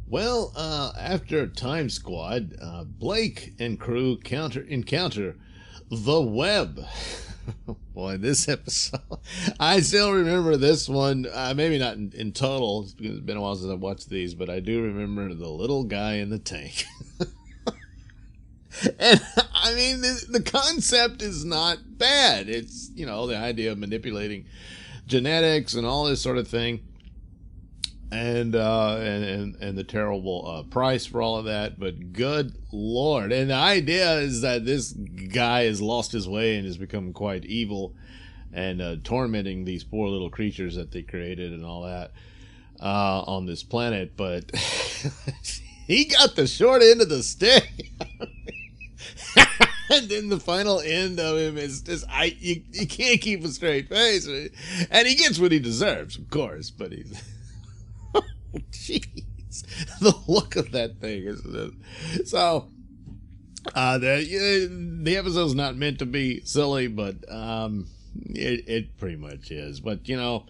Well, after Time Squad, Blake and crew encounter the web. Boy, this episode, I still remember this one. Maybe not in total, because it's been a while since I've watched these, but I do remember the little guy in the tank. And I mean, the concept is not bad. It's, the idea of manipulating genetics and all this sort of thing. And the terrible price for all of that, but good lord! And the idea is that this guy has lost his way and has become quite evil, and tormenting these poor little creatures that they created and all that on this planet. But he got the short end of the stick. And then the final end of him is just you can't keep a straight face, and he gets what he deserves, of course, but he's. Jeez, the look of that thing is so. The episode's not meant to be silly, but it pretty much is. But I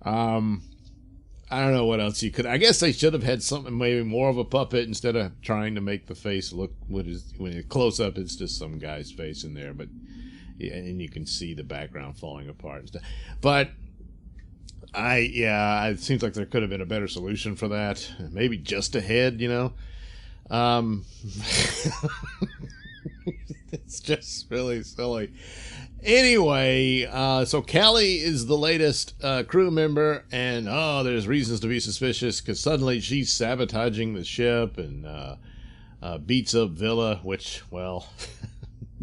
don't know what else you could. I guess they should have had something, maybe more of a puppet instead of trying to make the face look when it's close up. It's just some guy's face in there, but and you can see the background falling apart and stuff. But. It seems like there could have been a better solution for that. Maybe just a head, It's just really silly. Anyway, so Callie is the latest crew member, and there's reasons to be suspicious because suddenly she's sabotaging the ship and beats up Villa, which, well...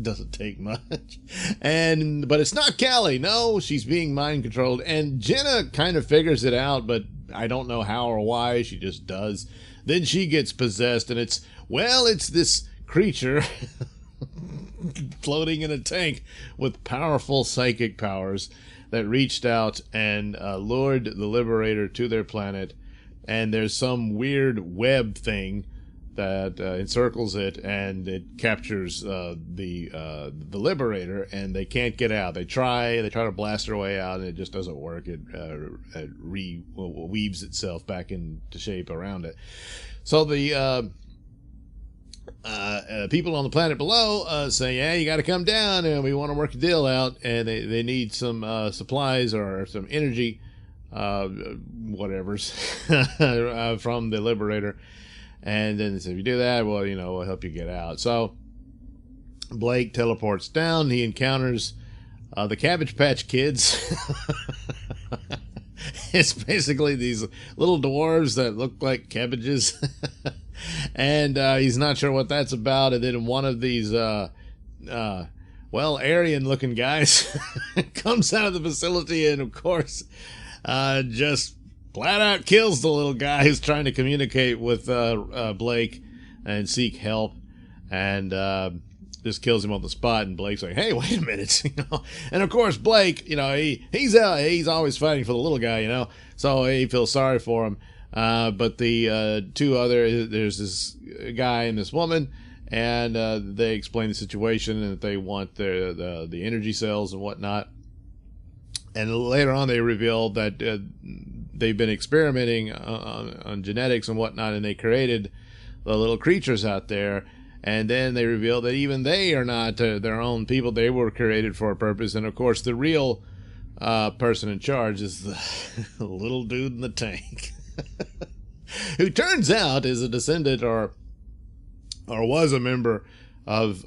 doesn't take much. But it's not Callie. No, she's being mind controlled. And Jenna kind of figures it out, but I don't know how or why. She just does. Then she gets possessed, and it's this creature floating in a tank with powerful psychic powers that reached out and lured the Liberator to their planet. And there's some weird web thing that encircles it, and it captures the Liberator, and they can't get out. They try to blast their way out, and it just doesn't work. It weaves itself back into shape around it. So the people on the planet below say, yeah, you got to come down, and we want to work a deal out, and they need some supplies or some energy, whatever's from the Liberator. And then if you do that, well, we'll help you get out. So Blake teleports down. He encounters the Cabbage Patch Kids. It's basically these little dwarves that look like cabbages. And he's not sure what that's about. And then one of these, Aryan-looking guys comes out of the facility and, of course, just... flat out kills the little guy who's trying to communicate with Blake and seek help, and just kills him on the spot. And Blake's like, "Hey, wait a minute," And of course, Blake, he's always fighting for the little guy, So he feels sorry for him. But the there's this guy and this woman, and they explain the situation and that they want the energy cells and whatnot. And later on, they reveal that they've been experimenting on genetics and whatnot, and they created the little creatures out there. And then they reveal that even they are not their own people. They were created for a purpose. And, of course, the real person in charge is the little dude in the tank, who turns out is a descendant or was a member of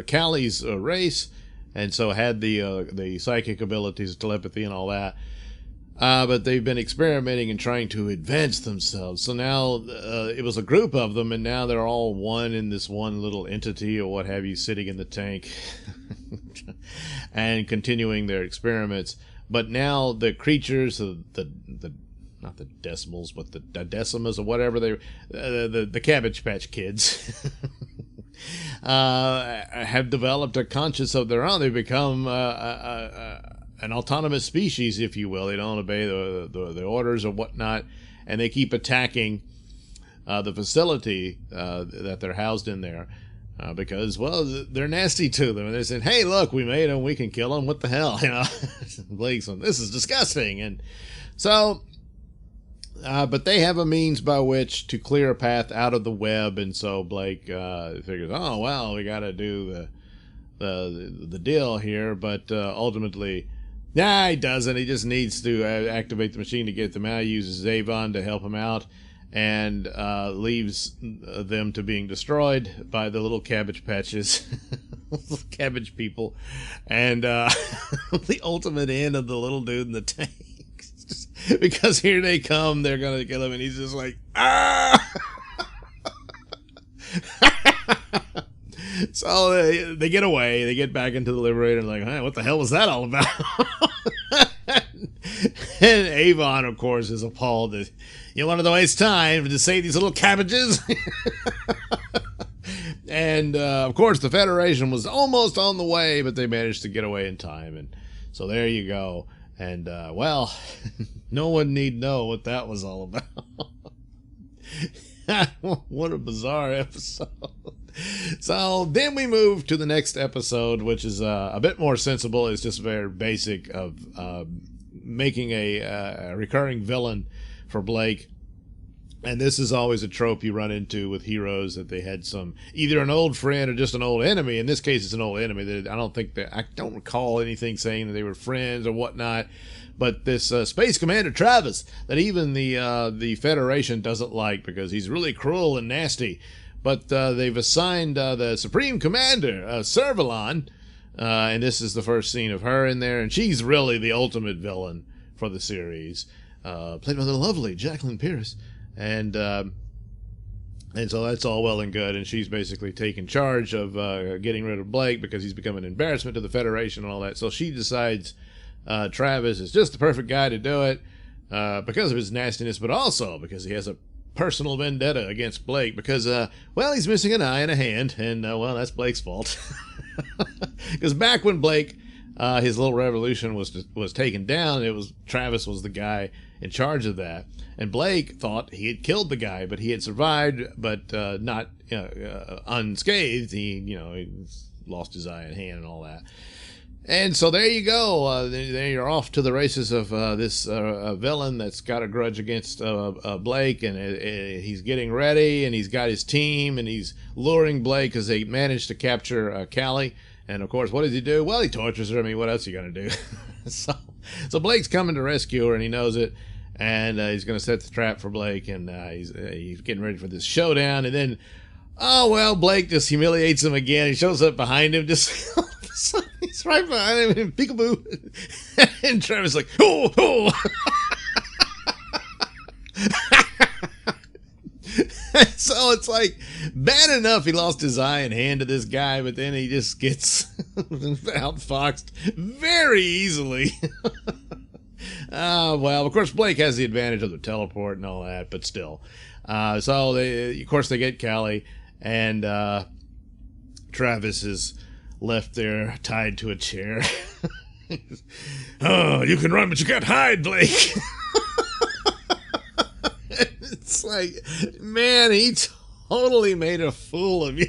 Callie's race. And so had the psychic abilities, telepathy, and all that. But they've been experimenting and trying to advance themselves. So now it was a group of them, and now they're all one in this one little entity or what have you, sitting in the tank and continuing their experiments. But now the creatures, the not the decimals, but the decimas or whatever the Cabbage Patch Kids. Have developed a conscience of their own. They've become an autonomous species, if you will. They don't obey the orders or whatnot, and they keep attacking the facility that they're housed in there because, well, they're nasty to them. And they said, "Hey, look, we made them. We can kill them. What the hell?" Blake's on, "This is disgusting." And so But they have a means by which to clear a path out of the web, and so Blake figures, oh well, we got to do the deal here. But ultimately, nah, he doesn't. He just needs to activate the machine to get them out. He uses Avon to help him out, and leaves them to being destroyed by the little cabbage patches, little cabbage people, and the ultimate end of the little dude in the tank. Because here they come, they're gonna kill him, and he's just like, ah! So they get away, they get back into the Liberator, and like, hey, what the hell was that all about? And Avon, of course, is appalled that you wanted to waste time to save these little cabbages. And of course, the Federation was almost on the way, but they managed to get away in time, and so there you go. And, well, no one need know what that was all about. What a bizarre episode. So then we move to the next episode, which is a bit more sensible. It's just very basic of making a recurring villain for Blake. And this is always a trope you run into with heroes, that they had some, either an old friend or just an old enemy. In this case, it's an old enemy. I don't recall anything saying that they were friends or whatnot. But this Space Commander Travis, that even the Federation doesn't like, because he's really cruel and nasty. But they've assigned the Supreme Commander, Servalon, and this is the first scene of her in there, and she's really the ultimate villain for the series, played by the lovely Jacqueline Pierce. And so that's all well and good, and she's basically taken charge of getting rid of Blake because he's become an embarrassment to the Federation and all that. So she decides Travis is just the perfect guy to do it because of his nastiness, but also because he has a personal vendetta against Blake because, well, he's missing an eye and a hand, and, well, that's Blake's fault. Because back when Blake, his little revolution was taken down, Travis was the guy in charge of that. And Blake thought he had killed the guy, but he had survived, but not unscathed. He lost his eye and hand and all that. And so there you go. There you're off to the races of this villain that's got a grudge against Blake, and he's getting ready, and he's got his team, and he's luring Blake because they managed to capture Callie. And of course, what does he do? Well, he tortures her. I mean, what else are you gonna do? So Blake's coming to rescue her, and he knows it. And he's going to set the trap for Blake, and he's getting ready for this showdown. And then, oh, well, Blake just humiliates him again. He shows up behind him, just he's right behind him, peekaboo. And Travis is like, oh, oh. So it's like, bad enough he lost his eye and hand to this guy, but then he just gets outfoxed very easily. Well, of course, Blake has the advantage of the teleport and all that, but still. So, of course, they get Callie, and Travis is left there tied to a chair. Oh, you can run, but you can't hide, Blake. It's like, man, he totally made a fool of you.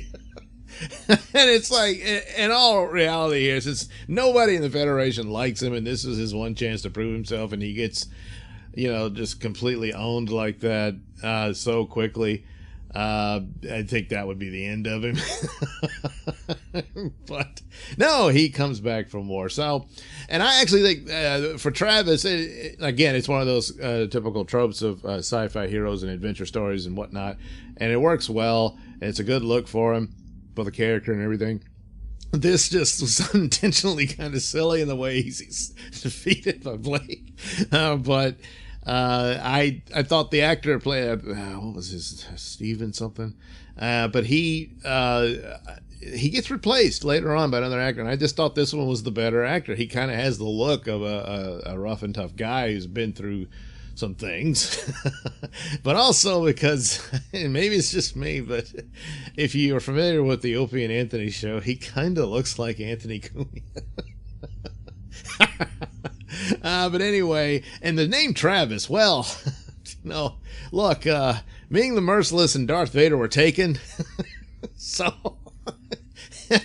And it's like, in all reality here, since nobody in the Federation likes him, and this is his one chance to prove himself, and he gets, just completely owned like that so quickly, I think that would be the end of him. But no, he comes back for more. So, and I actually think for Travis, again, it's one of those typical tropes of sci-fi heroes and adventure stories and whatnot, and it works well, and it's a good look for him, for the character and everything. This just was unintentionally kind of silly in the way he's defeated by Blake. But I thought the actor played, what was his, Steven something? But he gets replaced later on by another actor, and I just thought this one was the better actor. He kind of has the look of a rough and tough guy who's been through some things. But also because, and maybe it's just me, but if you are familiar with the Opie and Anthony show, he kind of looks like Anthony Cumia. But anyway, and the name Travis, well, look, being the Merciless and Darth Vader were taken, so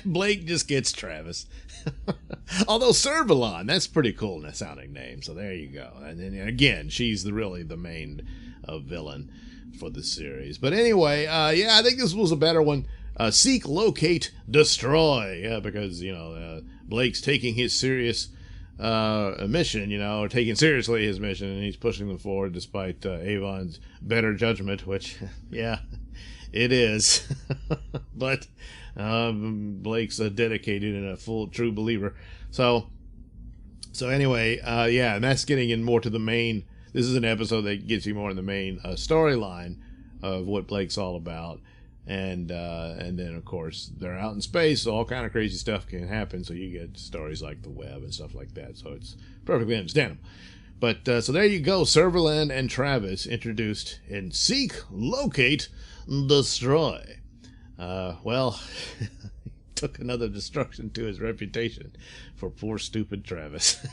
Blake just gets Travis. Although Servalon, that's pretty cool sounding name, so there you go. And then again, she's really the main villain for the series. But anyway, yeah, I think this was a better one. Seek, locate, destroy. Yeah, because, Blake's taking his serious mission, or taking seriously his mission, and he's pushing them forward despite Avon's better judgment, which, yeah, it is. But Blake's dedicated and a full true believer. So anyway, yeah, and that's getting in more to the main. This is an episode that gets you more in the main storyline of what Blake's all about. And then, of course, they're out in space, so all kind of crazy stuff can happen. So you get stories like the web and stuff like that. So it's perfectly understandable. But so there you go. Serverland and Travis introduced in Seek, Locate, Destroy. Well, took another destruction to his reputation for poor, stupid Travis.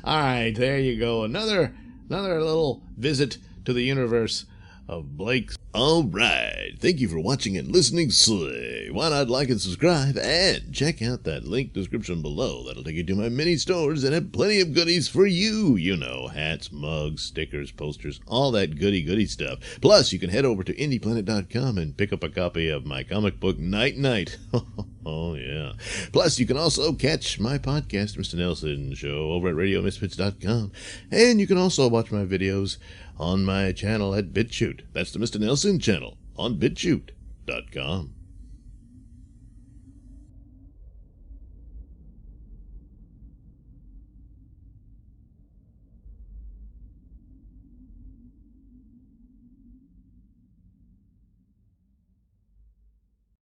All right, there you go. Another little visit to the universe of Blake's. All right, thank you for watching and listening. Why not like and subscribe, and check out that link description below. That'll take you to my mini stores that have plenty of goodies for you. Hats, mugs, stickers, posters, all that goody stuff. Plus, you can head over to indieplanet.com and pick up a copy of my comic book Night Night. Oh, yeah. Plus, you can also catch my podcast, Mr Nailsin Show, over at RadioMisfits.com. And you can also watch my videos on my channel at BitChute. That's the Mr Nailsin channel on BitChute.com.